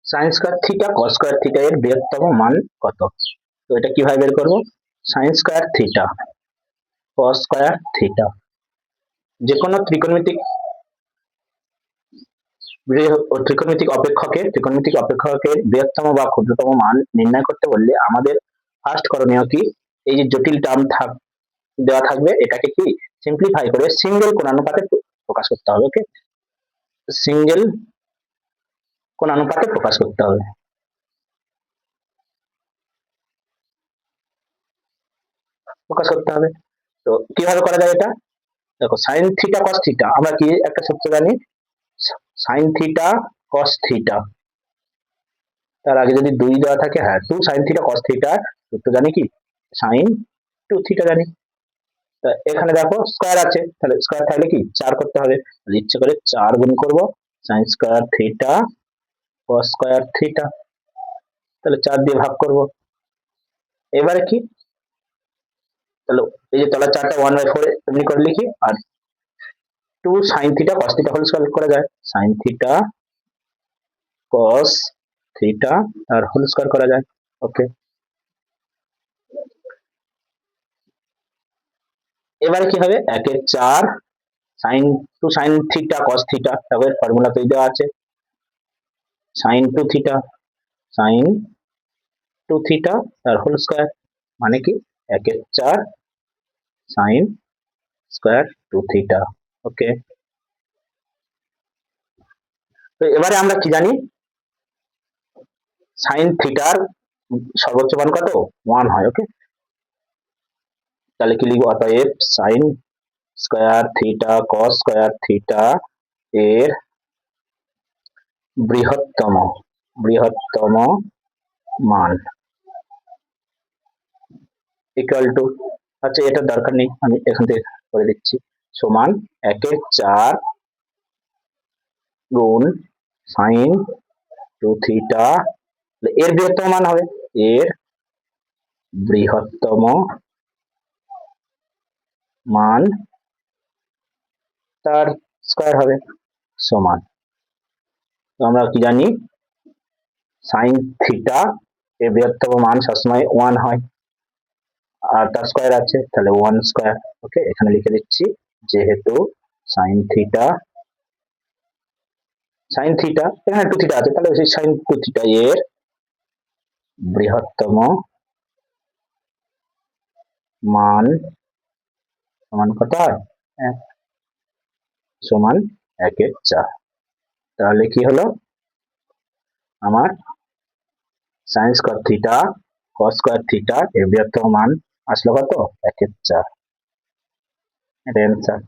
Sine square theta cos square theta এর বৃহত্তম মান কত? তো এটা কিভাবে বের করব? Sine square theta cos square theta, যে কোনো ত্রিকোণমিতিক অপেক্ষকের বৃহত্তম বা ক্ষুদ্রতম মান নির্ণয় করতে বললে আমাদের ফার্স্ট করণীয় কি, এই যে জটিল টার্ম দেওয়া থাকবে এটাকে কি সিম্পলিফাই করে সিঙ্গেল কোণানুপাতে প্রকাশ করতে হবে। ওকে, সিঙ্গেল কোণানুপাতে প্রকাশ করতে হবে। তো কিভাবে করা যায় এটা? দেখো, সাইন থিটা কস থিটা আমরা কি একটা সূত্র জানি, সাইন থিটা কস থিটা, তার আগে যদি 2 দেওয়া থাকে, হ্যাঁ 2 সাইন থিটা কস থিটা সূত্র জানি কি সাইন 2 থিটা জানি। তা এখানে দেখো স্কয়ার আছে, তাহলে স্কয়ার থাকলে কি 4 করতে হবে, তাহলে ইচ্ছে করে 4 গুণ করব sine square theta cos square theta, তাহলে 4 দিয়ে ভাগ করব। এবারে কি, তাহলে এই যে তলার 4টা 1/4 এমনি করে লিখি, আর 2 sine theta cos theta whole square করা যায়, সাইন থিটা কস থিটা আর হোল স্কয়ার করা যায়। ওকে, এবারে কি হবে, 1 এর 4 sine 2 sine theta cos theta, তবে ফর্মুলা তো দেওয়া আছে সাইন 2 থিটা সাইন 2 থিটা আর হোল স্কয়ার, মানে কি 1 এর 4 সাইন স্কয়ার 2 থিটা। ওকে, তো এবারে আমরা কি জানি, সাইন থিটার সর্বোচ্চ মান কত 1 হয়। ওকে, তাহলে কি লিখবো, অতএব sine square theta cos square theta এর বৃহত্তম বৃহত্তম মান ইকুয়াল টু, আচ্ছা এটা দরকার নেই, আমি এখান থেকে করে দিচ্ছি, সমান 1 এর 4 গুণ সাইন 2 থিটা, এর বৃহত্তম মান হবে, এর বৃহত্তম মান তার স্কয়ার হবে, সমান, তো আমরা কি জানি সাইন থিটা এর বৃহত্তম মান সবসময় 1 হয়, আর তার স্কয়ার আছে, তাহলে 1 স্কয়ার। ওকে, এখানে লিখে দিচ্ছি, যেহেতু সাইন থিটা এখানে 2 থিটা আছে, তাহলে সেই সাইন 2 থিটা এর বৃহত্তম মান সমান কত হয়, 1, সমান 1 এর 4। তাহলে কি হলো, আমার sine square theta cos square theta এর বৃহত্তম মান আসলো কত, 1 এর 4, এটা অ্যান্সার।